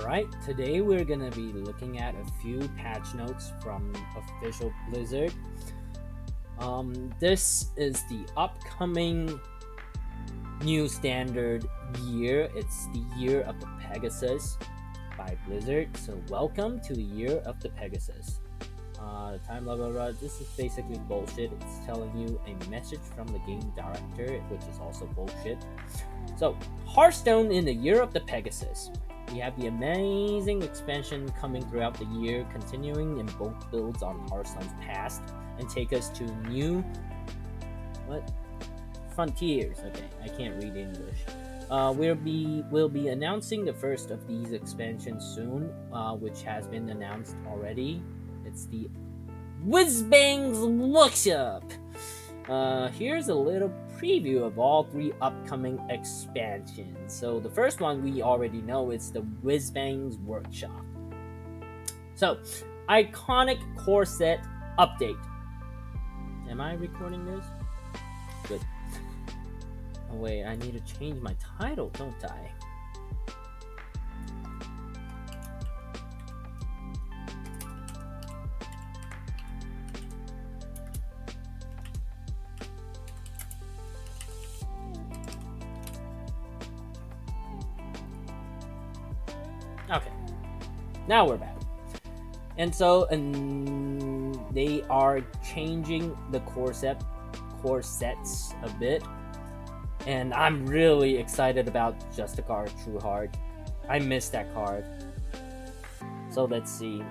Alright, today we're gonna be looking at a few patch notes from official Blizzard. This is the upcoming new standard year. It's the Year of the Pegasus by Blizzard. So welcome to the Year of the Pegasus. Time blah blah blah. This is basically bullshit. It's telling you a message from the game director, which is also bullshit. So, Hearthstone in the Year of the Pegasus. We have the amazing expansion coming throughout the year, continuing in both builds on Hearthstone's past, and take us to new frontiers. Okay, I can't read English. We'll be announcing the first of these expansions soon, which has been announced already. It's the Whizbang's Workshop. Here's a little preview of all three upcoming expansions. So the first one we already know is the Whizbang's Workshop. So, iconic core set update. Am I recording this? Good. Oh wait, I need to change my title, don't I? Okay, now we're back. And so they are changing the core sets a bit. And I'm really excited about Justicar True Heart. I missed that card. So let's see.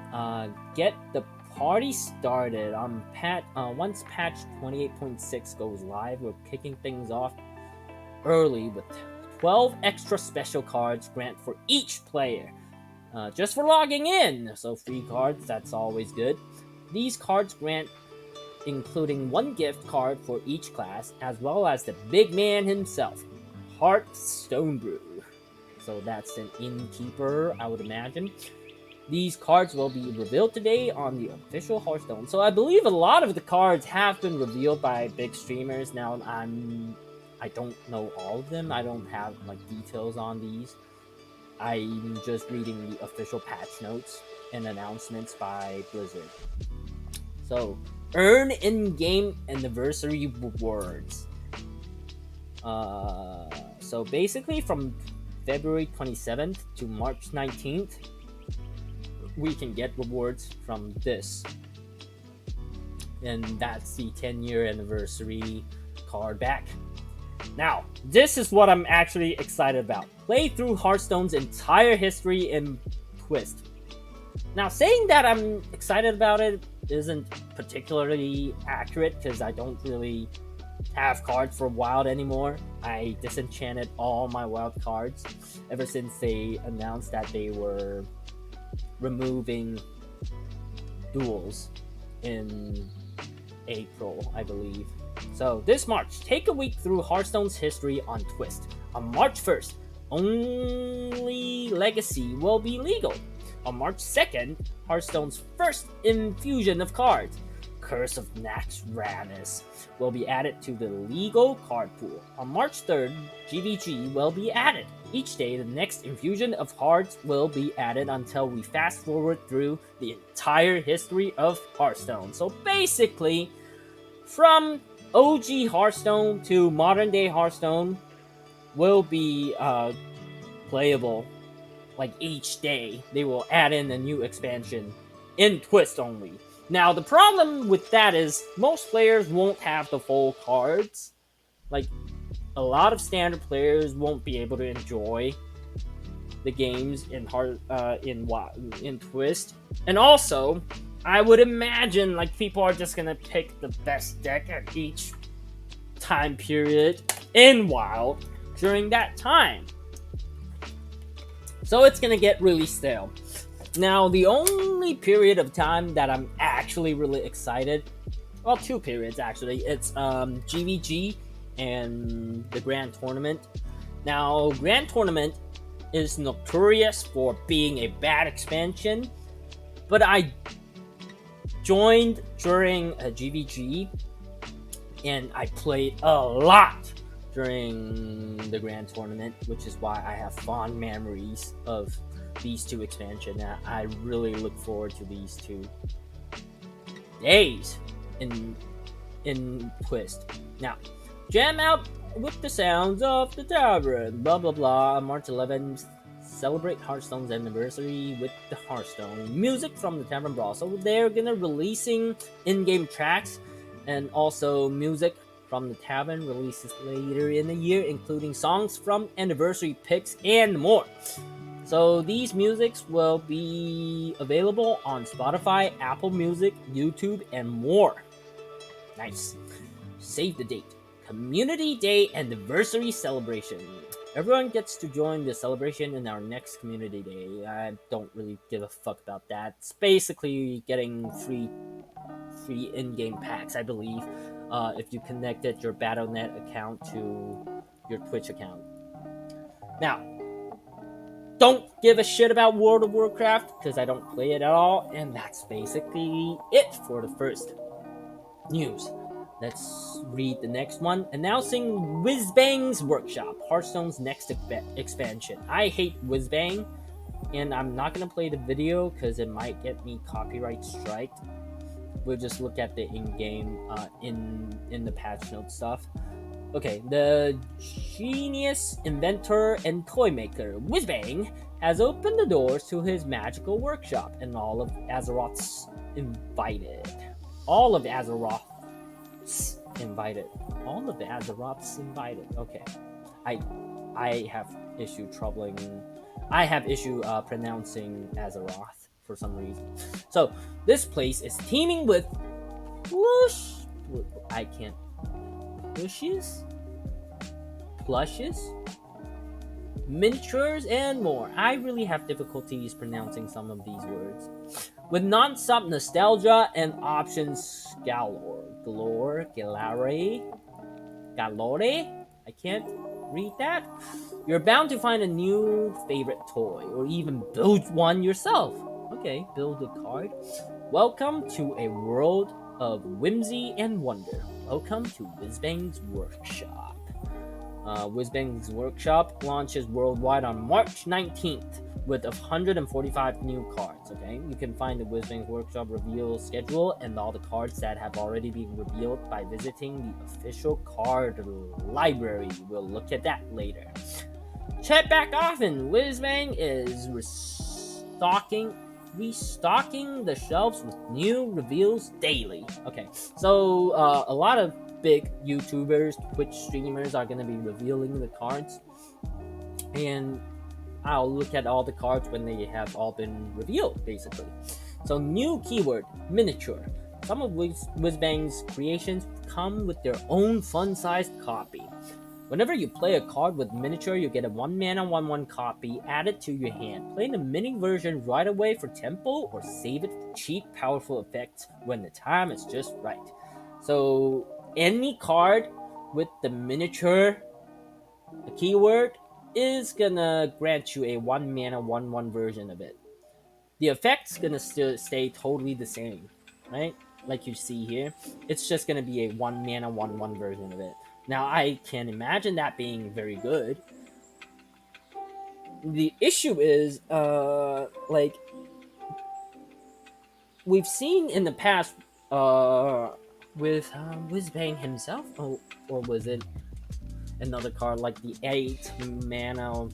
Get the party started on once patch 28.6 goes live. We're kicking things off early with 12 extra special cards grant for each player. Just for logging in, so free cards, that's always good. These cards grant including one gift card for each class, as well as the big man himself, Hearthstone Brew. So that's an innkeeper, I would imagine. These cards will be revealed today on the official Hearthstone. So I believe a lot of the cards have been revealed by big streamers. Now I don't know all of them. I don't have details on these. I'm just reading the official patch notes and announcements by Blizzard. So, earn in-game anniversary rewards. So basically from February 27th to March 19th, we can get rewards from this. And that's the 10-year anniversary card back. Now, this is what I'm actually excited about. Play through Hearthstone's entire history in Twist. Now, saying that I'm excited about it isn't particularly accurate because I don't really have cards for Wild anymore. I disenchanted all my Wild cards ever since they announced that they were removing duels in April, I believe. So this March, take a week through Hearthstone's history on Twist. On March 1st, only Legacy will be legal. On March 2nd, Hearthstone's first infusion of cards, Curse of Naxxramas, will be added to the legal card pool. On March 3rd, GVG will be added. Each day, the next infusion of cards will be added until we fast forward through the entire history of Hearthstone. So basically, from OG Hearthstone to modern day Hearthstone will be playable each day. They will add in a new expansion in Twist only. Now the problem with that is most players won't have the full cards. A lot of standard players won't be able to enjoy the games in Twist. And also, I would imagine people are just gonna pick the best deck at each time period in Wild during that time. So it's gonna get really stale. Now, the only period of time that I'm actually really excited, well, two periods actually, it's GVG and the Grand Tournament. Now, Grand Tournament is notorious for being a bad expansion, but I joined during a GVG and I played a lot during the Grand Tournament, which is why I have fond memories of these two expansion. I really look forward to these two days in Twist. Now, jam out with the sounds of the tavern. Blah blah blah. On March 11th, celebrate Hearthstone's anniversary with the Hearthstone music from the Tavern Brawl. So they're gonna releasing in-game tracks and also music from the tavern releases later in the year, including songs from anniversary picks and more. So these musics will be available on Spotify, Apple Music, YouTube, and more. Nice. Save the date. Community Day Anniversary Celebration. Everyone gets to join the celebration in our next Community Day. I don't really give a fuck about that. It's basically getting free in-game packs, I believe, if you connected your Battle.net account to your Twitch account. Now, don't give a shit about World of Warcraft because I don't play it at all, and that's basically it for the first news. Let's read the next one. Announcing Whizbang's Workshop, Hearthstone's next expansion. I hate Whizbang, and I'm not gonna play the video because it might get me copyright striked. We'll just look at the in-game, in the patch note stuff. Okay, the genius inventor and toy maker Whizbang has opened the doors to his magical workshop, and all of Azeroth's invited. All of Azeroth's invited. All of the Azeroth's invited. Okay, I have issue pronouncing Azeroth for some reason. So this place is teeming with plushes, miniatures, and more. I really have difficulties pronouncing some of these words. With non-stop nostalgia and options galore. I can't read that. You're bound to find a new favorite toy, or even build one yourself. Okay, build a card. Welcome to a world of whimsy and wonder. Welcome to Whizbang's Workshop. Whizbang's Workshop launches worldwide on March 19th with 145 new cards. Okay, you can find the Whizbang's Workshop reveal schedule and all the cards that have already been revealed by visiting the official card library. We'll look at that later. Check back often. Whizbang is restocking the shelves with new reveals daily. Okay, so a lot of big YouTubers, Twitch streamers are going to be revealing the cards, and I'll look at all the cards when they have all been revealed, basically. So new keyword, miniature. Some of Whizbang's creations come with their own fun-sized copy. Whenever you play a card with miniature, you get a 1-mana 1/1 copy added to your hand. Play the mini version right away for tempo, or save it for cheap, powerful effects when the time is just right. So any card with the miniature keyword is gonna grant you a 1-mana 1/1 version of it. The effect's gonna still stay totally the same, right? Like you see here, it's just gonna be a 1-mana 1/1 version of it. Now, I can imagine that being very good. The issue is, like, we've seen in the past, with Whizbang himself, or was it another card like the 8-mana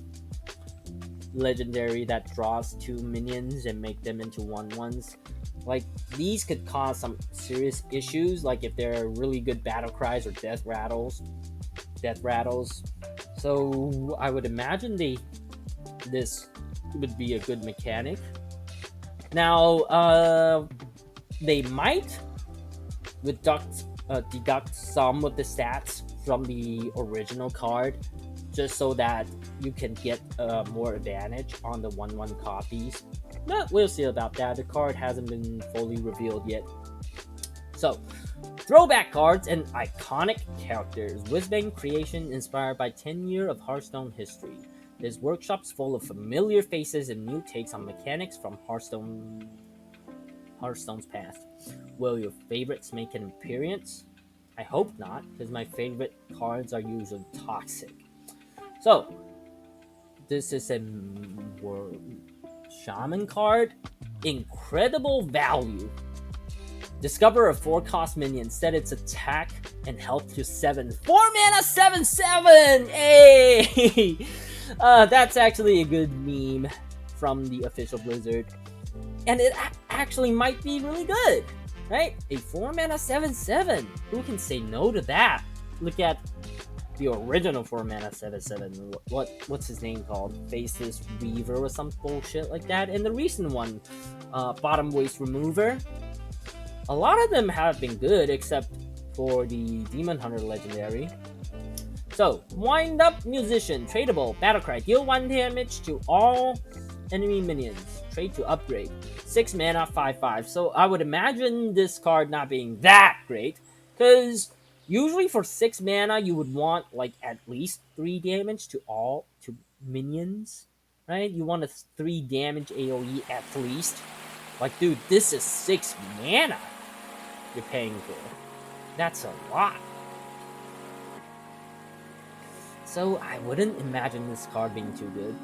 legendary that draws 2 minions and make them into 1/1s? Like, these could cause some serious issues, like if they're really good battle cries or death rattles. So I would imagine this would be a good mechanic. Now, they might deduct some of the stats from the original card, just so that you can get more advantage on the 1/1 copies. But we'll see about that. The card hasn't been fully revealed yet. So, throwback cards and iconic characters. Whizbang creation inspired by 10 years of Hearthstone history. His workshop's full of familiar faces and new takes on mechanics from Hearthstone's past. Will your favorites make an appearance? I hope not, because my favorite cards are usually toxic. So, this is a Shaman card. Incredible value. Discover a 4-cost minion, set its attack and health to 7. 4 mana 7/7! Hey! That's actually a good meme from the official Blizzard. And it actually might be really good, right? A 4 mana 7/7. Who can say no to that? Look at the original 4 mana 7/7. What's his name called? Faceless Weaver or some bullshit like that. And the recent one, Bottom Waste Remover. A lot of them have been good, except for the Demon Hunter Legendary. So, Wind Up Musician, tradable, Battlecry, deal 1 damage to all enemy minions. Trade to upgrade. 6 mana, 5/5. So I would imagine this card not being that great, because usually for 6 mana you would want like at least 3 damage to minions, right? You want a 3 damage AoE at least. Like, dude, this is 6 mana you're paying for. That's a lot. So I wouldn't imagine this card being too good.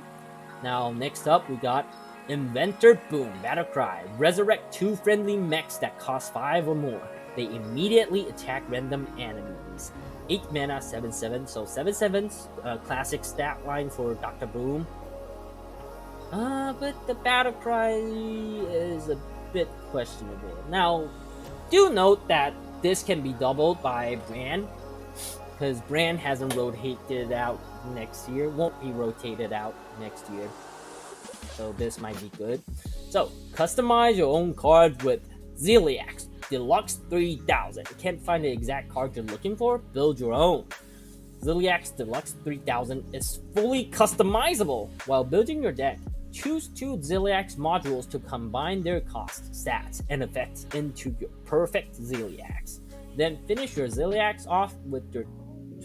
Now, next up, we got Inventor Boom, Battlecry. Resurrect 2 friendly mechs that cost 5 or more. They immediately attack random enemies. 8 mana, 7/7. So 7/7's classic stat line for Dr. Boom. But the Battlecry is a bit questionable. Now, do note that this can be doubled by Brand, because Brand hasn't rotated out next year, won't be rotated out next year. So this might be good. So, customize your own cards with Ziliax Deluxe 3000. You can't find the exact card you're looking for? Build your own. Ziliax Deluxe 3000 is fully customizable. While building your deck, choose 2 Ziliax modules to combine their cost, stats, and effects into your perfect Ziliax. Then finish your Ziliax off with your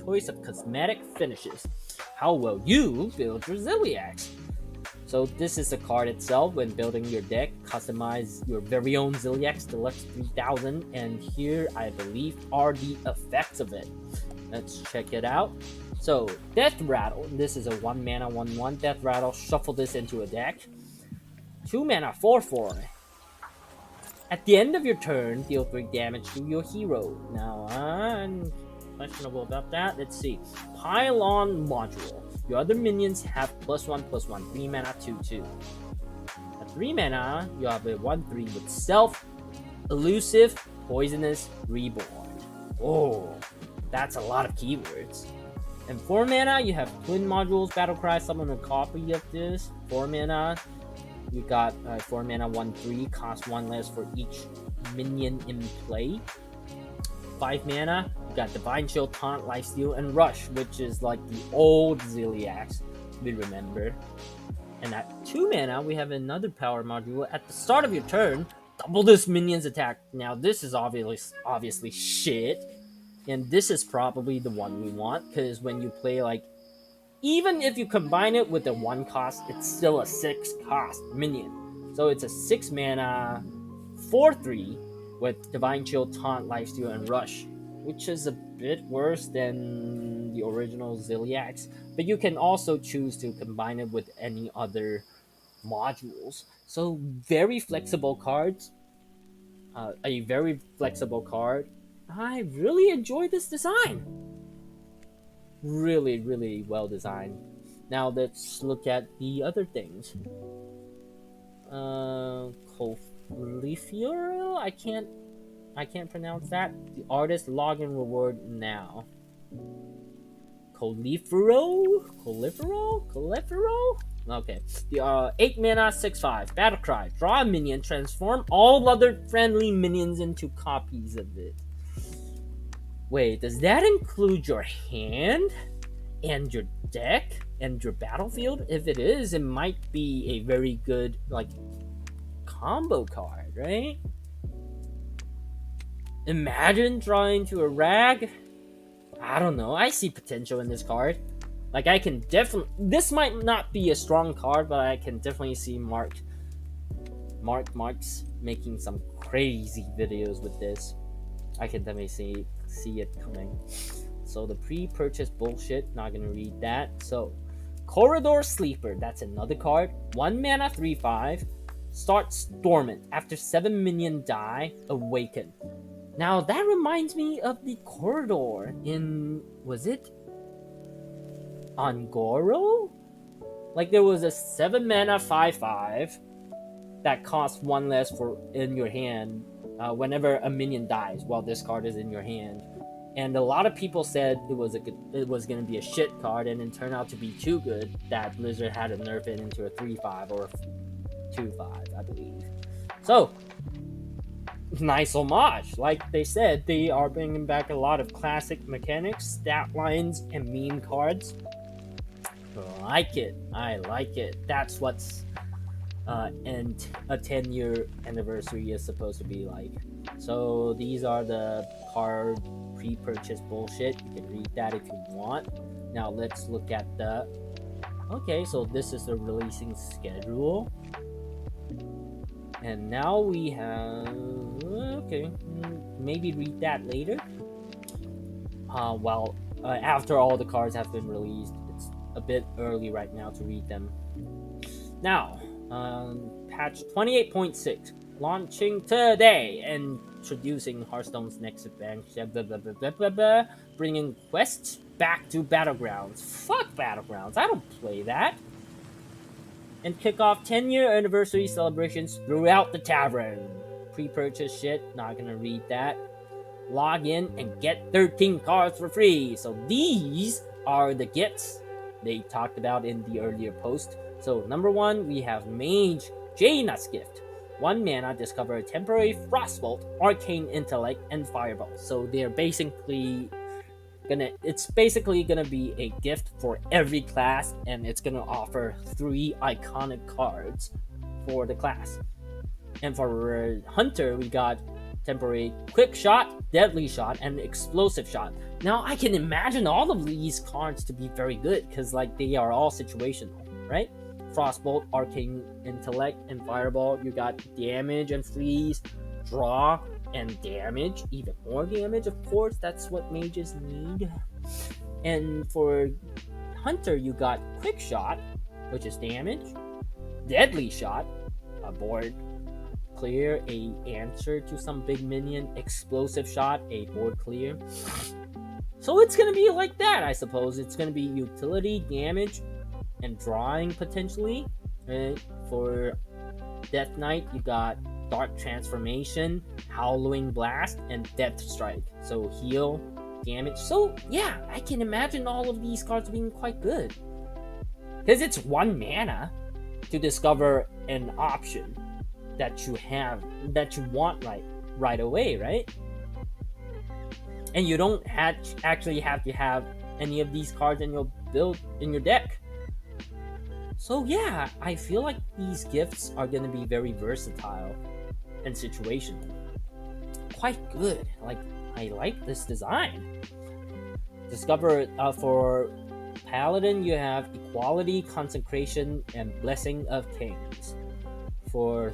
choice of cosmetic finishes. How will you build your Ziliax? So this is the card itself. When building your deck, customize your very own Ziliax Deluxe 3000, and here I believe are the effects of it. Let's check it out. So, Death Rattle. This is a 1 mana 1/1 Death Rattle. Shuffle this into a deck. 2 mana 4/4. At the end of your turn, deal 3 damage to your hero. Now, I'm questionable about that. Let's see. Pylon Module. Your other minions have +1/+1. 3 mana 2/2. At 3 mana, you have a 1/3 with Self, Elusive, Poisonous, Reborn. Oh, that's a lot of keywords. And 4 mana, you have Twin Modules, Battlecry, summon a copy of this. 4 mana, you got 4 mana 1/3, cost 1 less for each minion in play. 5 mana, you got Divine Shield, Taunt, Lifesteal, and Rush, which is like the old Ziliax we remember. And at 2 mana, we have another power module. At the start of your turn, double this minion's attack. Now, this is obviously shit. And this is probably the one we want, because when you play, like, even if you combine it with a 1 cost, it's still a 6 cost minion. So it's a 6 mana 4/3 with Divine Shield, Taunt, Lifesteal, and Rush, which is a bit worse than the original Ziliax. But you can also choose to combine it with any other modules. So very flexible cards. A very flexible card. I really enjoy this design. Really, really well designed. Now let's look at the other things. Colifero? I can't pronounce that. The artist login reward now. Colifero? Okay. The 8 mana 6/5 Battlecry. Draw a minion, transform all other friendly minions into copies of it. Wait, does that include your hand and your deck and your battlefield? If it is, it might be a very good, like, combo card, right? Imagine drawing to a rag. I don't know. I see potential in this card. Like, I can definitely... This might not be a strong card, but I can definitely see Mark's making some crazy videos with this. I can definitely see it coming. So the pre-purchase bullshit, not gonna read that. So Corridor Sleeper, that's another card. 1 mana, 3/5. Starts dormant. After 7 minion die, awaken. Now that reminds me of the Corridor in, was it Ongoro? Like there was a 7 mana 5/5 that costs 1 less for in your hand whenever a minion dies while this card is in your hand. And a lot of people said it was going to be a shit card, and it turned out to be too good that Blizzard had to nerf it into a 3/5 or 2/5, I believe. So, nice homage. Like they said, they are bringing back a lot of classic mechanics, stat lines, and meme cards. I like it. That's what's and a 10-year anniversary is supposed to be like. So these are the card pre-purchase bullshit. You can read that if you want. Now let's look at the... Okay, so this is the releasing schedule. And now we have... Okay, maybe read that later. After all the cards have been released, it's a bit early right now to read them. Now, patch 28.6 launching today, introducing Hearthstone's next expansion, bringing quests back to Battlegrounds. Fuck Battlegrounds, I don't play that. And kick off 10-year anniversary celebrations throughout the tavern. Pre-purchase shit, not gonna read that. Log in and get 13 cards for free. So these are the gifts they talked about in the earlier post. So number 1, we have Mage Jaina's Gift. 1 mana, discover a temporary Frostbolt, Arcane Intellect, and Fireball. So they're basically it's basically gonna be a gift for every class, and it's gonna offer 3 iconic cards for the class. And for Hunter, we got temporary Quick Shot, Deadly Shot, and Explosive Shot. Now I can imagine all of these cards to be very good because like they are all situational, right? Frostbolt, Arcane Intellect, and Fireball. You got damage and freeze, draw, and damage. Even more damage, of course. That's what mages need. And for Hunter, you got Quick Shot, which is damage. Deadly Shot, a board clear, a answer to some big minion. Explosive Shot, a board clear. So it's gonna be like that, I suppose. It's gonna be utility, damage, and drawing potentially. And for Death Knight, you got Dark Transformation, Howling Blast, and Death Strike. So heal, damage. So yeah, I can imagine all of these cards being quite good. Because it's 1 mana to discover an option that you want right away, right? And you don't actually have to have any of these cards in your build in your deck. So yeah, I feel like these gifts are gonna be very versatile and situational. Quite good. Like, I like this design. Discover for Paladin, you have Equality, Consecration, and Blessing of Kings. For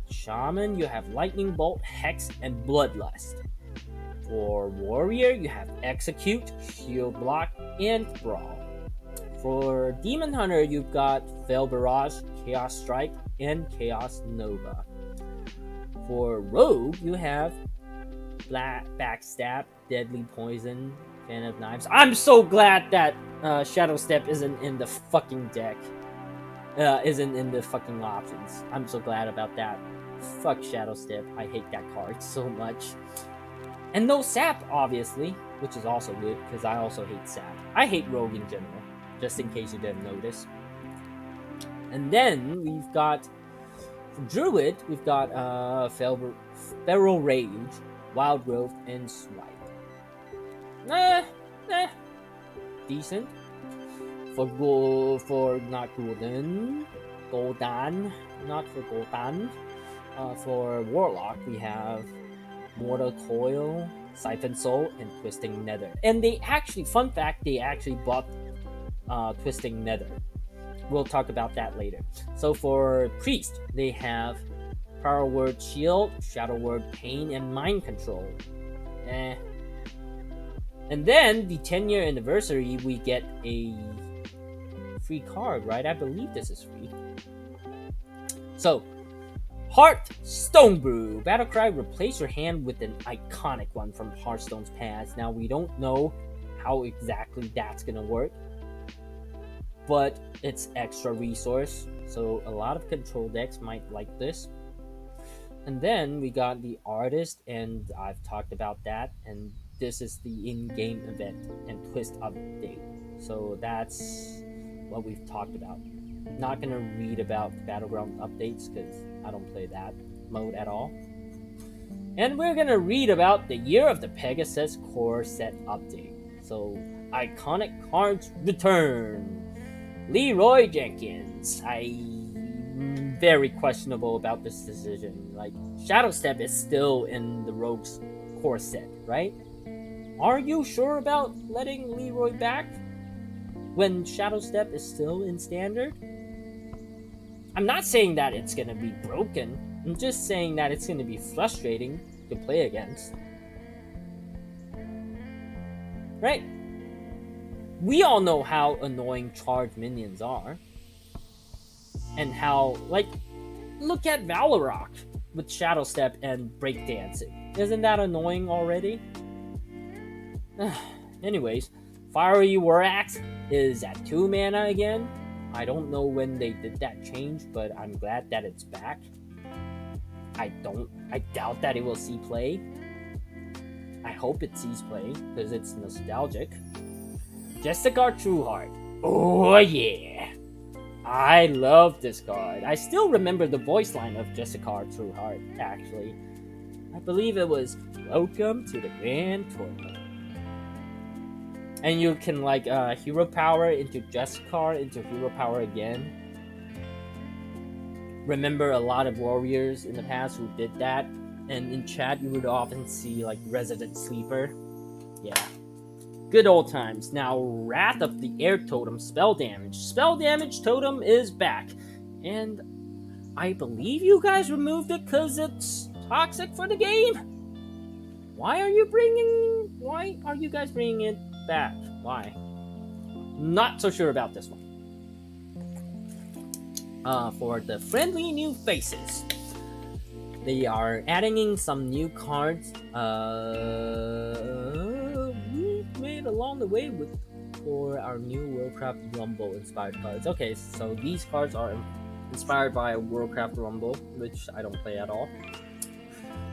Shaman, you have Lightning Bolt, Hex, and Bloodlust. For Warrior, you have Execute, Shield Block, and Brawl. For Demon Hunter, you've got Fell Barrage, Chaos Strike, and Chaos Nova. For Rogue, you have Backstab, Deadly Poison, Fan of Knives. I'm so glad that Shadow Step isn't in the fucking deck. Isn't in the fucking options. I'm so glad about that. Fuck Shadow Step. I hate that card so much. And no Sap, obviously, which is also good, because I also hate Sap. I hate Rogue in general, just in case you didn't notice. And then we've got, for Druid, we've got Feral Rage, Wild Growth, and Swipe. Decent. For not Gul'dan, not for Gul'dan. For Warlock, we have Mortal Coil, Siphon Soul, and Twisting Nether. And they actually, fun fact, they actually bought Twisting Nether. We'll talk about that later. So for Priest, they have Power Word Shield, Shadow Word Pain, and Mind Control. And then, the 10-year anniversary, we get a free card, right? I believe this is free. So, Hearthstone Brew. Battlecry, replace your hand with an iconic one from Hearthstone's past. Now, we don't know how exactly that's going to work, but it's extra resource, so a lot of control decks might like this. And then we got the artist, and I've talked about that, and this is the in-game event and twist update. So that's what we've talked about. Not gonna read about battleground updates because I don't play that mode at all. And we're gonna read about the Year of the Pegasus core set update. So iconic cards return. Leroy Jenkins. I'm very questionable about this decision. Like, Shadow Step is still in the Rogue's core set, right? Are you sure about letting Leroy back when Shadow Step is still in Standard? I'm not saying that it's gonna be broken. I'm just saying that it's gonna be frustrating to play against. Right? We all know how annoying charged minions are. And how, like, look at Valorok with Shadow Step and Breakdancing. Isn't that annoying already? Anyways, Fiery War Axe is at 2 mana again. I don't know when they did that change, but I'm glad that it's back. I doubt that it will see play. I hope it sees play, because it's nostalgic. Jessica Trueheart. Oh yeah! I love this card. I still remember the voice line of Jessica Trueheart, actually. I believe it was, "Welcome to the Grand Tournament." And you can, like, hero power into Jessica, into hero power again. Remember a lot of warriors in the past who did that. And in chat, you would often see, like, Resident Sleeper. Yeah. Good old times. Now, Wrath of the Air Totem, spell damage. Spell damage totem is back. And I believe you guys removed it because it's toxic for the game. Why are you guys bringing it back? Why? Not so sure about this one. For the friendly new faces, they are adding in some new cards. We've made along the way for our new Worldcraft Rumble inspired cards. Okay, so these cards are inspired by Worldcraft Rumble, which I don't play at all.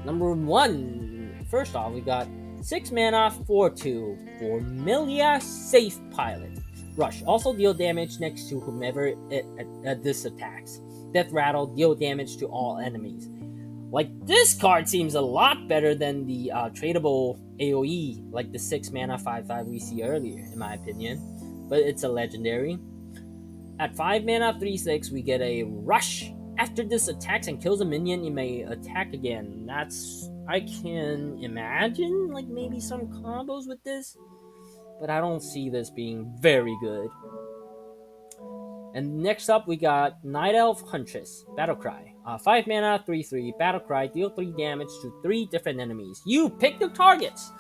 Number 1. First off, we got 6 mana, 4/2 for Milia Safe Pilot. Rush. Also deal damage next to whomever this attacks. Death Rattle. Deal damage to all enemies. Like, this card seems a lot better than the tradable AoE, like the 6 mana 5/5 we see earlier, in my opinion. But it's a legendary. At 5 mana 3/6, we get a Rush. After this attacks and kills a minion, you may attack again. I can imagine, like, maybe some combos with this, but I don't see this being very good. And next up, we got Night Elf Huntress, Battlecry. 5 mana, 3/3, Battlecry, deal 3 damage to 3 different enemies. You pick the targets!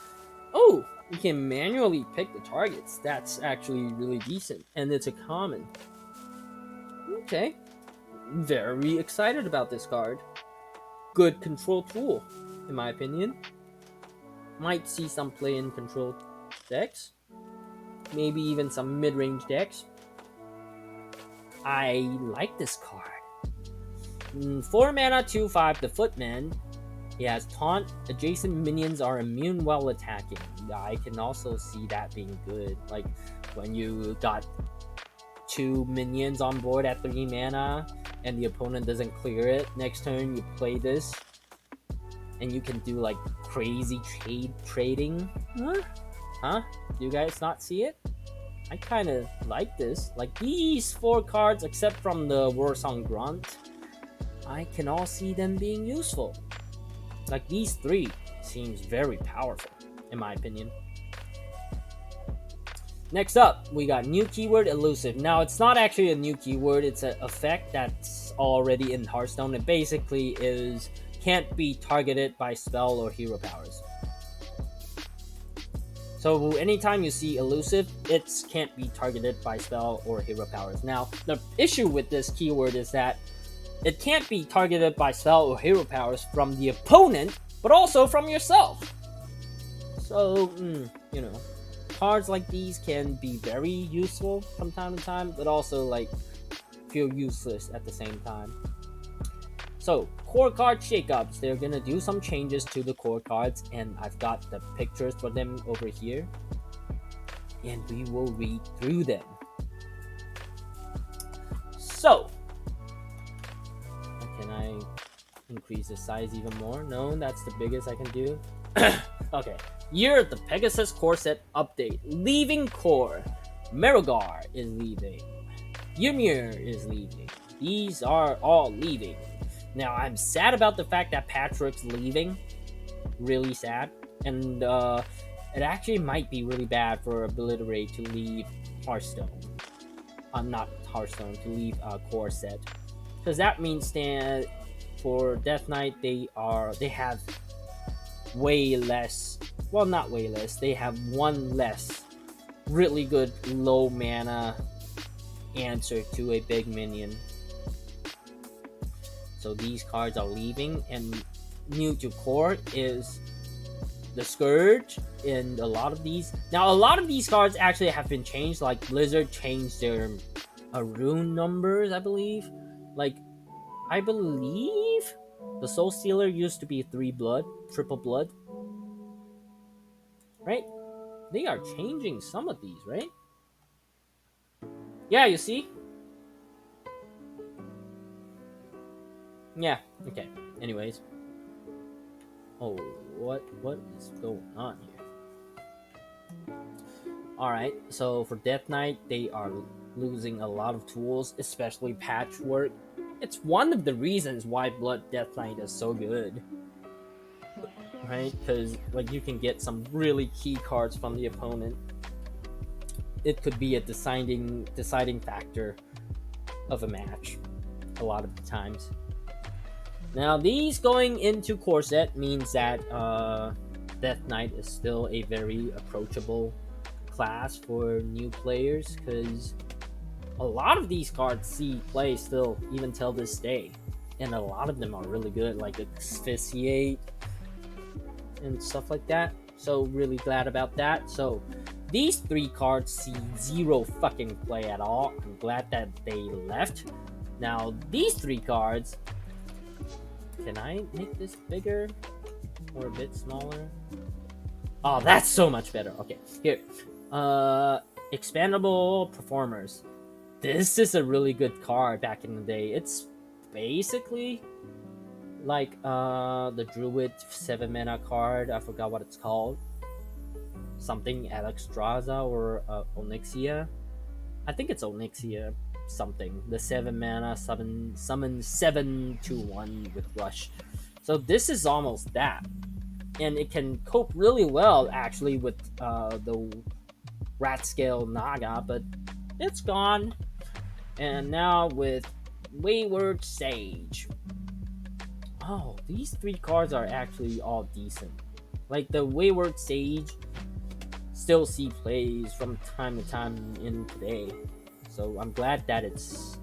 Oh, you can manually pick the targets. That's actually really decent, and it's a common. Okay. Very excited about this card. Good control tool, in my opinion. Might see some play in control decks. Maybe even some mid-range decks. I like this card. 4 mana, 2/5, the Footman. He has Taunt. Adjacent minions are immune while attacking. I can also see that being good. Like, when you got 2 minions on board at 3 mana, and the opponent doesn't clear it, next turn you play this, and you can do, like, crazy trading. Huh? Do you guys not see it? I kind of like this. Like, these 4 cards, except from the Warsong Grunt, I can all see them being useful. Like, these 3 seems very powerful, in my opinion. Next up, we got new keyword Elusive. Now, it's not actually a new keyword. It's an effect that's already in Hearthstone. It basically can't be targeted by spell or hero powers. So anytime you see elusive, it can't be targeted by spell or hero powers. Now, the issue with this keyword is that it can't be targeted by spell or hero powers from the opponent, but also from yourself. So, you know, cards like these can be very useful from time to time, but also like feel useless at the same time. So, core card shakeups. They're gonna do some changes to the core cards, and I've got the pictures for them over here. And we will read through them. So, can I increase the size even more? No, that's the biggest I can do. Okay. Year of the Pegasus Core Set Update. Leaving core. Merogar is leaving. Ymir is leaving. These are all leaving. Now, I'm sad about the fact that Patrick's leaving. Really sad. And it actually might be really bad for Obliterate to leave Hearthstone. Not Hearthstone, to leave Core Set. Because that means that for Death Knight, they have way less. Well, not way less. They have one less really good low mana answer to a big minion. So these cards are leaving, and new to core is the Scourge and a lot of these. Now, a lot of these cards actually have been changed. Like Blizzard changed their rune numbers, I believe. Like, I believe the Soul Stealer used to be 3 blood, triple blood. Right? They are changing some of these, right? Yeah, you see? Yeah, okay. Anyways. Oh, what is going on here? Alright, so for Death Knight, they are losing a lot of tools, especially Patchwork. It's one of the reasons why Blood Death Knight is so good. Right? Because like you can get some really key cards from the opponent. It could be a deciding factor of a match a lot of the times. Now, these going into core set means that Death Knight is still a very approachable class for new players, because a lot of these cards see play still, even till this day, and a lot of them are really good, like Asphyxiate and stuff like that. So really glad about that. So these 3 cards see 0 fucking play at all. I'm glad that they left. Now these 3 cards, can I make this bigger or a bit smaller? Oh, that's so much better. Okay, here. Expandable Performers. This is a really good card back in the day. It's basically like the Druid 7 mana card. I forgot what it's called. Something Alexstrasza or Onyxia. I think it's Onyxia something. The 7 mana summon 7/1 with Rush. So this is almost that. And it can cope really well actually with the Rat Scale Naga, but it's gone. And now with Wayward Sage. Oh, these 3 cards are actually all decent. Like the Wayward Sage still see plays from time to time in today. So I'm glad that it's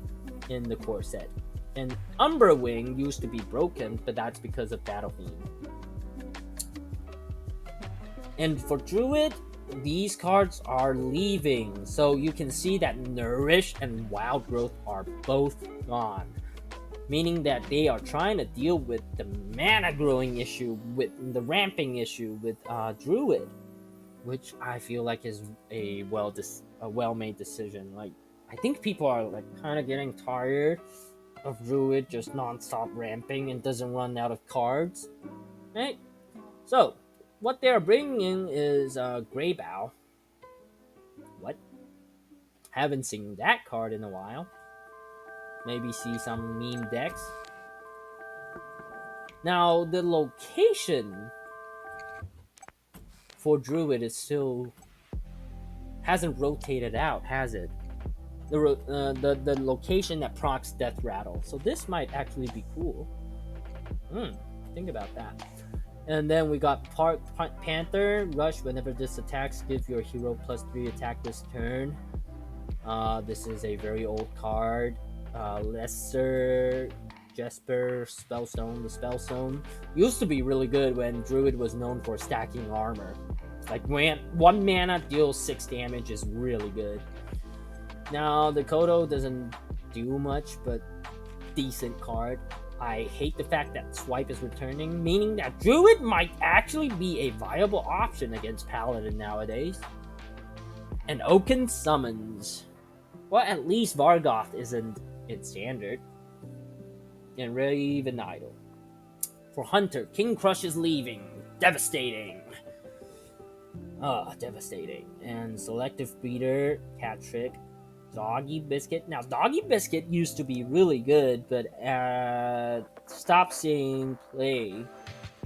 in the core set. And Umberwing used to be broken, but that's because of Battle Fiend. And for Druid, these cards are leaving. So you can see that Nourish and Wild Growth are both gone. Meaning that they are trying to deal with the mana growing issue, with the ramping issue with Druid. Which I feel like is a well-made decision. Like, I think people are like kind of getting tired of Druid just non-stop ramping and doesn't run out of cards, right? So, what they're bringing in is Greybow. What? Haven't seen that card in a while. Maybe see some meme decks. Now, the location for Druid is still hasn't rotated out, has it? The location that procs Death Rattle. So this might actually be cool. Think about that. And then we got Panther Rush. Whenever this attacks, give your hero +3 attack this turn. This is a very old card. Lesser Jesper Spellstone. The Spellstone used to be really good when Druid was known for stacking armor. Like, when 1 mana deals 6 damage is really good. Now, the Kodo doesn't do much, but decent card. I hate the fact that Swipe is returning, meaning that Druid might actually be a viable option against Paladin nowadays. And Oaken Summons. Well, at least Vargoth isn't in standard. And Raven Idol. For Hunter, King Crush is leaving. Devastating. Devastating. And Selective Breeder, Cat Trick, Doggy Biscuit. Now, Doggy Biscuit used to be really good, but stopped seeing play.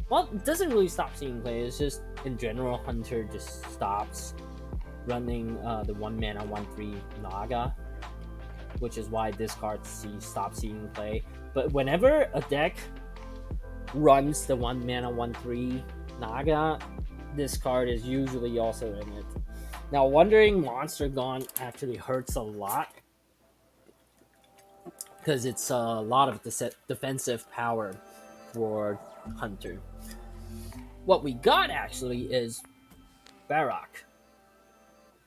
Well, it doesn't really stop seeing play. It's just, in general, Hunter just stops running the 1 mana 1/3 Naga, which is why this card stops seeing play. But whenever a deck runs the 1 mana 1/3 Naga, this card is usually also in it. Now, Wandering Monster Gone actually hurts a lot because it's a lot of defensive power for Hunter. What we got actually is Barak.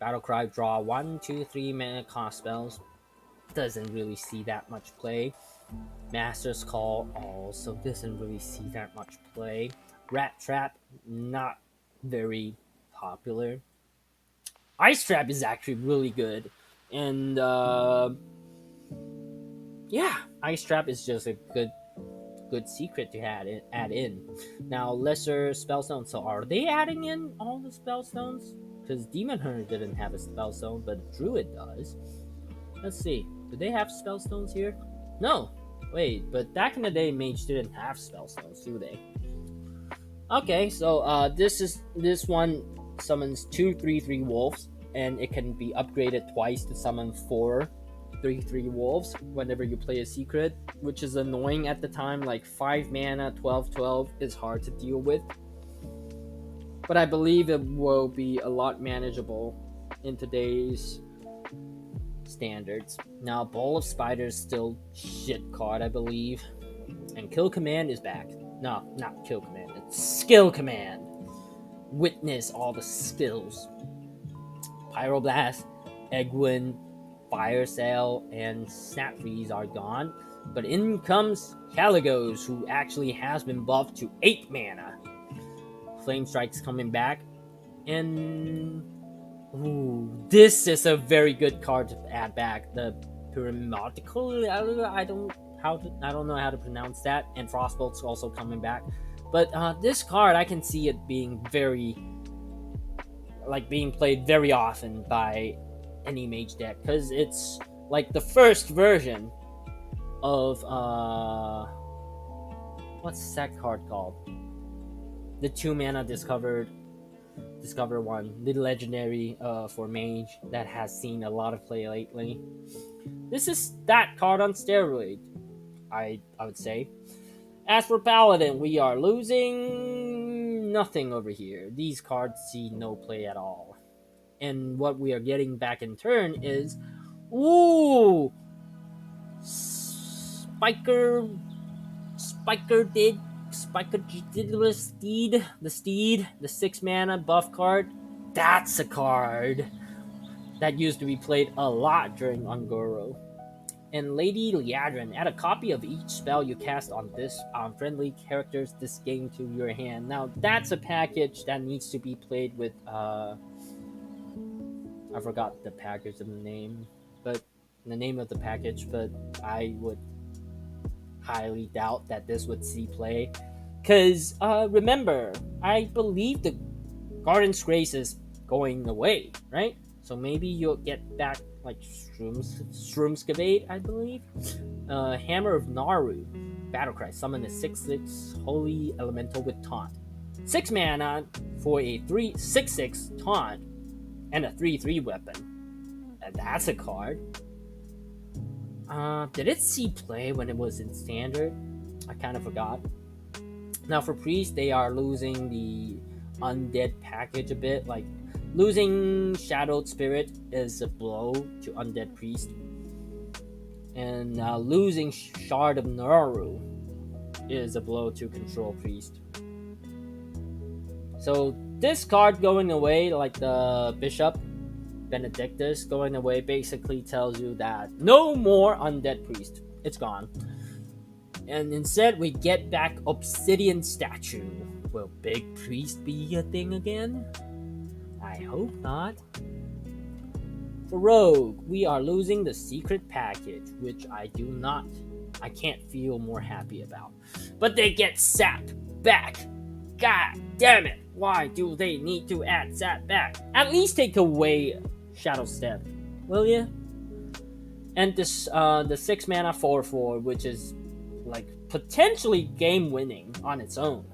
Battlecry, draw 1, 2, 3 mana cost spells. Doesn't really see that much play. Master's Call also doesn't really see that much play. Rat Trap, not very popular. Ice Trap is actually really good. And yeah, Ice Trap is just a good secret to add in. Now, lesser spellstones. So are they adding in all the spellstones? Because Demon Hunter didn't have a spellstone, but Druid does. Let's see. Do they have spellstones here? No. Wait, but back in the day, Mage didn't have spellstones, do they? Okay, so this one summons 2 3/3 wolves, and it can be upgraded twice to summon 4 3/3 wolves whenever you play a secret, which is annoying at the time. Like 5 mana 12/12 is hard to deal with, but I believe it will be a lot manageable in today's standards. Now, Bowl of Spiders still shit card, I believe, and Kill Command is back. No, not Kill Command, it's Skill Command. Witness all the skills. Pyroblast, Egwin, Fire Sail, and Snap Freeze are gone, but in comes Caligos, who actually has been buffed to 8 mana. Flame Strike's coming back, and this is a very good card to add back. The Pyramidal, I don't know how to pronounce that, and Frostbolt's also coming back. But this card, I can see it being being played very often by any Mage deck, because it's like the first version of what's that card called? The 2 mana Discover one, the legendary for Mage that has seen a lot of play lately. This is that card on steroid, I would say. As for Paladin, we are losing nothing over here. These cards see no play at all. And what we are getting back in turn is Spiker Steed, the 6 mana buff card. That's a card that used to be played a lot during Ungoro. And Lady Liadrin, add a copy of each spell you cast on this friendly characters this game to your hand. Now, that's a package that needs to be played with I forgot the package of the name of the package, but I would highly doubt that this would see play. Because, remember, I believe the Garden's Grace is going away, right? So maybe you'll get back, like, Shroomscavate, I believe. Hammer of Naru. Battlecry. Summon a 6/6 Holy Elemental with Taunt. 6 mana for a 6/6 Taunt and a 3/3 weapon. And that's a card. Did it see play when it was in Standard? I kind of forgot. Now for priest, they are losing the undead package a bit. Like losing shadowed spirit is a blow to undead priest, and losing shard of Naru is a blow to control priest. So this card going away, like the bishop Benedictus going away, basically tells you that no more undead priest. It's gone. And instead we get back obsidian statue. Will big priest be a thing again? I hope not. For rogue, we are losing the secret package, which I can't feel more happy about. But they get sap back. God damn it! Why do they need to add sap back? At least take away Shadow Step, will you? And this the 6 mana 4/4, which is like potentially game winning on its own.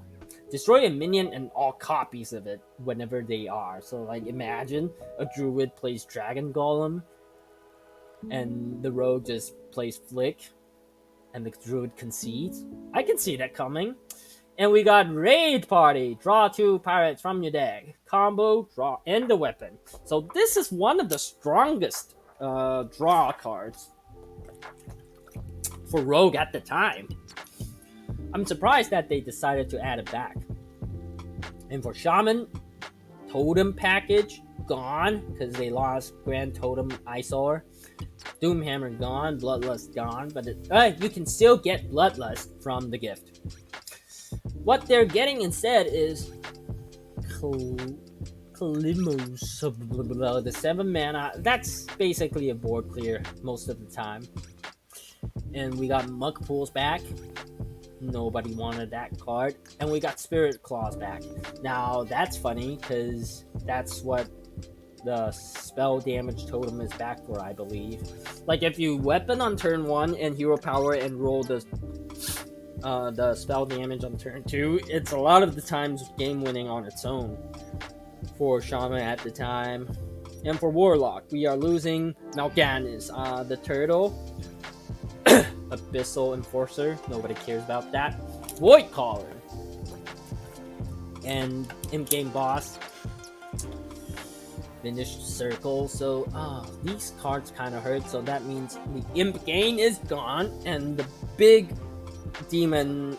Destroy a minion and all copies of it whenever they are. So like imagine a druid plays Dragon Golem and the rogue just plays Flick and the druid concedes. I can see that coming. And we got Raid Party. Draw 2 pirates from your deck. Combo, draw, and the weapon. So this is one of the strongest draw cards for Rogue at the time. I'm surprised that they decided to add it back. And for Shaman, Totem package, gone, because they lost Grand Totem Eyesore. Doomhammer gone, Bloodlust gone, but you can still get Bloodlust from the gift. What they're getting instead is Kalimos, the 7 mana. That's basically a board clear most of the time. And we got Muck Pools back. Nobody wanted that card. And we got Spirit Claws back. Now, that's funny, because that's what the spell damage totem is back for, I believe. Like, if you weapon on turn 1 and hero power and roll the spell damage on turn 2, it's a lot of the times game winning on its own for Shaman at the time. And for Warlock, we are losing Mal'Ganis, the turtle, Abyssal Enforcer, nobody cares about that, Void Caller, and in-game boss, Finished Circle. So these cards kind of hurt, so that means the Imp Gain is gone, and the big Demon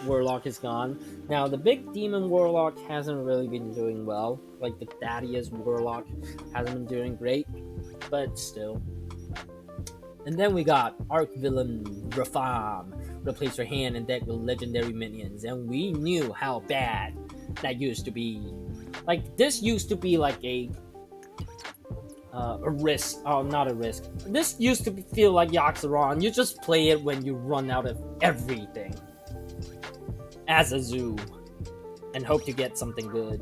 Warlock is gone. Now, the big Demon Warlock hasn't really been doing well. Like, the Thaddeus Warlock hasn't been doing great, but still. And then we got Arc Villain Rafam. Replace your hand and deck with legendary minions. And we knew how bad that used to be. Like, this used to be like a risk. Oh, not a risk. This used to feel like Yaxaron. You just play it when you run out of everything as a zoo and hope to get something good.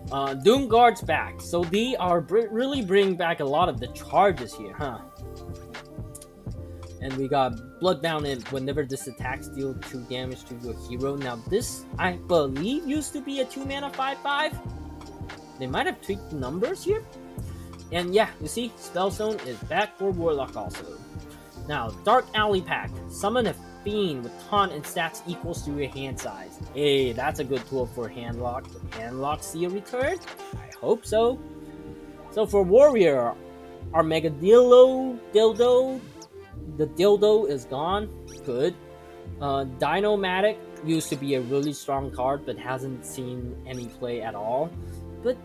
Doomguard's back, so they are really bringing back a lot of the charges here, huh? And we got Bloodbound Imp. Whenever this attacks, deal 2 damage to your hero. Now this, I believe, used to be a 2 mana 5/5. They might have tweaked the numbers here. And yeah, you see, Spellstone is back for Warlock also. Now, Dark Alley Pack. Summon a Fiend with taunt and stats equals to your hand size. Hey, that's a good tool for Handlock. Will Handlock see a return? I hope so. So for Warrior, our Mega Dildo, the Dildo is gone. Good. Dinomatic used to be a really strong card, but hasn't seen any play at all. But,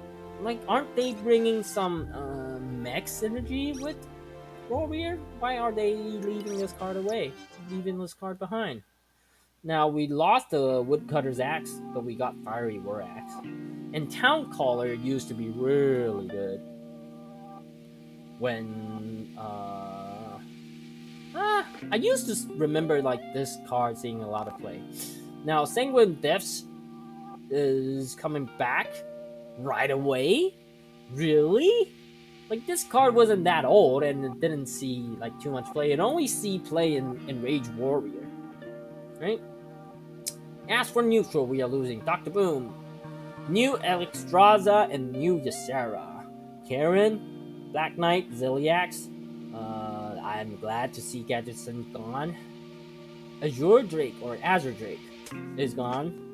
like, aren't they bringing some mech synergy with Warrior? Why are they leaving this card away? Leaving this card behind? Now, we lost the Woodcutter's Axe, but we got Fiery War Axe. And Town Caller used to be really good. When, I used to remember, like, this card seeing a lot of play. Now, Sanguine Depths is coming back right away? Really? Like, this card wasn't that old, and it didn't see, like, too much play. It only see play in Rage Warrior. Right? As for neutral, we are losing Dr. Boom, new Alexstrasza, and new Ysera. Karen, Black Knight, Ziliax. I'm glad to see Gadgetson gone. Azure Drake, or Azure Drake. is gone.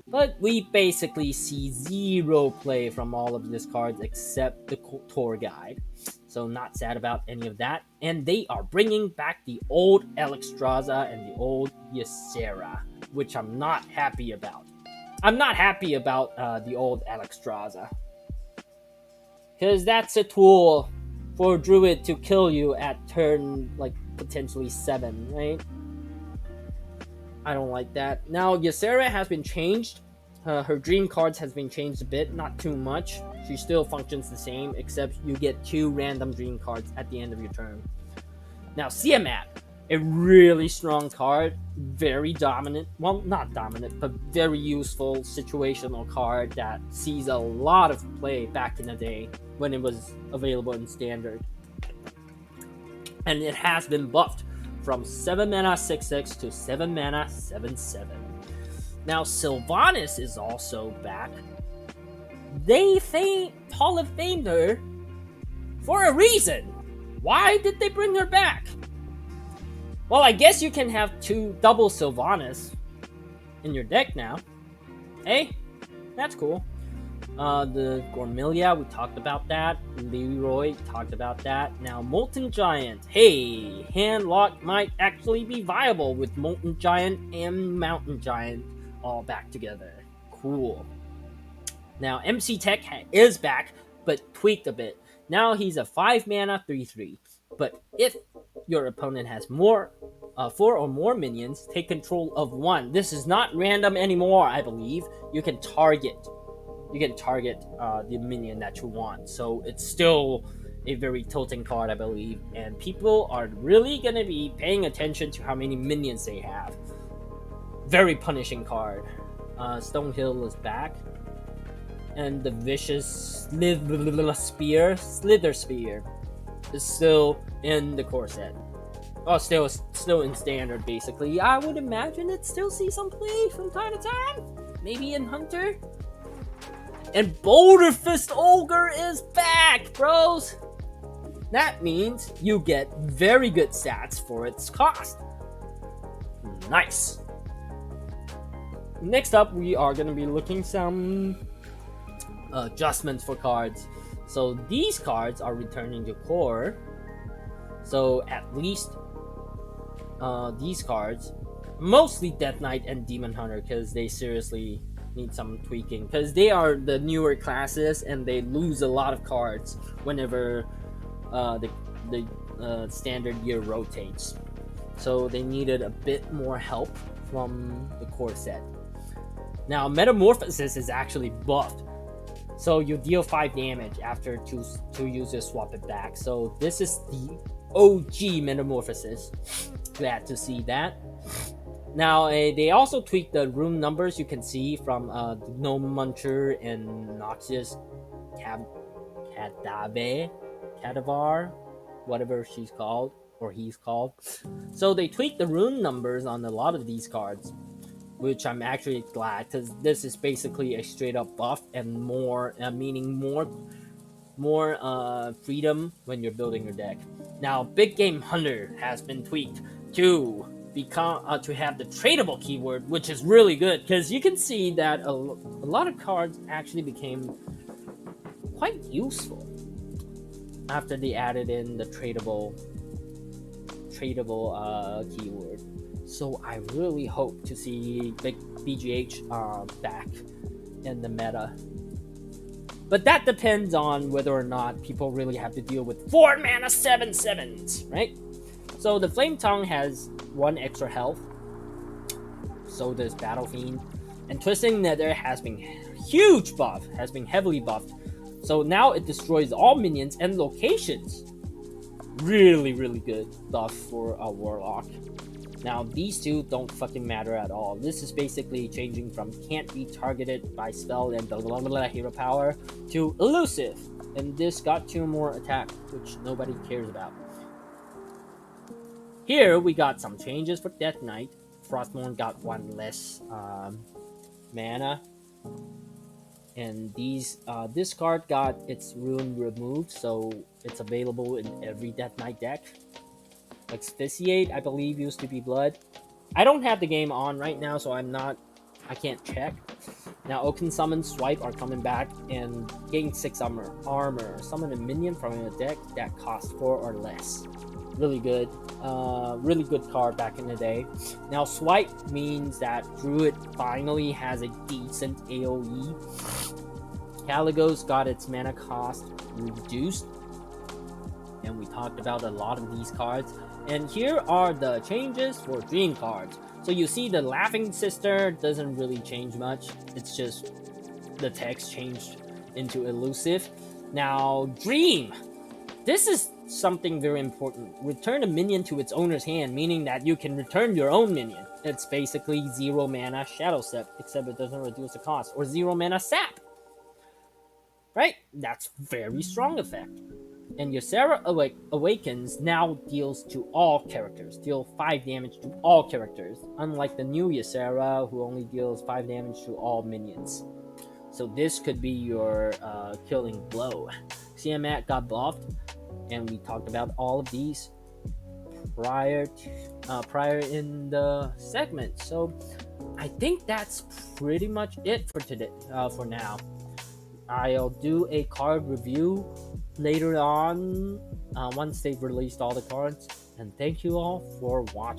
But we basically see zero play from all of these cards except the tour guide. So not sad about any of that. And they are bringing back the old Alexstrasza and the old Ysera, which I'm not happy about. I'm not happy about the old Alexstrasza. Because that's a tool for Druid to kill you at turn, like, potentially 7, right? I don't like that. Now, Ysera has been changed. Her dream cards has been changed a bit, not too much. She still functions the same, except you get 2 random dream cards at the end of your turn. Now, Siamat, a really strong card, very dominant. Well, not dominant, but very useful situational card that sees a lot of play back in the day when it was available in Standard. And it has been buffed from 7 mana 6/6 to 7 mana 7/7. Now, Sylvanas is also back. They Hall of Famed her for a reason. Why did they bring her back? Well, I guess you can have 2 double Sylvanas in your deck now. Hey, that's cool. The Gormilia, we talked about that. Leroy talked about that. Now, Molten Giant. Hey, Handlock might actually be viable with Molten Giant and Mountain Giant all back together. Cool. Now, MC Tech is back, but tweaked a bit. Now he's a 5 mana 3/3. But if your opponent has 4 or more minions, take control of 1. This is not random anymore, I believe. You can target the minion that you want. So it's still a very tilting card, I believe. And people are really going to be paying attention to how many minions they have. Very punishing card. Stonehill is back. And the vicious Slither Spear is still in the core set. Oh, still in Standard, basically. I would imagine it still see some play from time to time. Maybe in Hunter. And Boulder Fist Ogre is back, bros! That means you get very good stats for its cost. Nice. Next up, we are going to be looking some adjustments for cards. So these cards are returning to core. So at least these cards, mostly Death Knight and Demon Hunter, because they seriously need some tweaking, because they are the newer classes and they lose a lot of cards whenever the standard year rotates. So they needed a bit more help from the core set. Now, Metamorphosis is actually buffed. So you deal 5 damage after 2 users swap it back. So this is the OG Metamorphosis. Glad to see that. Now, they also tweaked the rune numbers you can see from Gnome Muncher and Noxious Cadavar, whatever she's called, or he's called. So they tweaked the rune numbers on a lot of these cards, which I'm actually glad, because this is basically a straight up buff and more, meaning more freedom when you're building your deck. Now, Big Game Hunter has been tweaked to have the tradable keyword, which is really good, because you can see that a lot of cards actually became quite useful after they added in the tradable keyword. So I really hope to see Big BGH back in the meta. But that depends on whether or not people really have to deal with 4 mana 7/7s, right? So the Flame Tongue has 1 extra health. So does Battle Fiend. And Twisting Nether has been heavily buffed. So now it destroys all minions and locations. Really, really good buff for a Warlock. Now, these two don't fucking matter at all. This is basically changing from can't be targeted by spell and blah blah blah hero power to elusive. And this got 2 more attack, which nobody cares about. Here, we got some changes for Death Knight. Frostmourne got 1 less mana. And this card got its rune removed, so it's available in every Death Knight deck. Asphyxiate, I believe, used to be blood. I don't have the game on right now, so I can't check. Now, Oaken Summon Swipe are coming back and gain 6 armor. Summon a minion from a deck that costs 4 or less. Really good. Really good card back in the day. Now, Swipe means that Druid finally has a decent AoE. Caligo's got its mana cost reduced. And we talked about a lot of these cards. And here are the changes for Dream cards. So you see the Laughing Sister doesn't really change much. It's just the text changed into Elusive. Now, Dream. This is something very important. Return a minion to its owner's hand, meaning that you can return your own minion. It's basically 0 mana Shadow Step, except it doesn't reduce the cost. Or 0 mana Sap. Right? That's very strong effect. And Ysera Awakens now deals to all characters, deal 5 damage to all characters, unlike the new Ysera, who only deals 5 damage to all minions. So this could be your killing blow. Tiamat got buffed, and we talked about all of these prior in the segment. So I think that's pretty much it for today. For now, I'll do a card review later on once they've released all the cards. And thank you all for watching.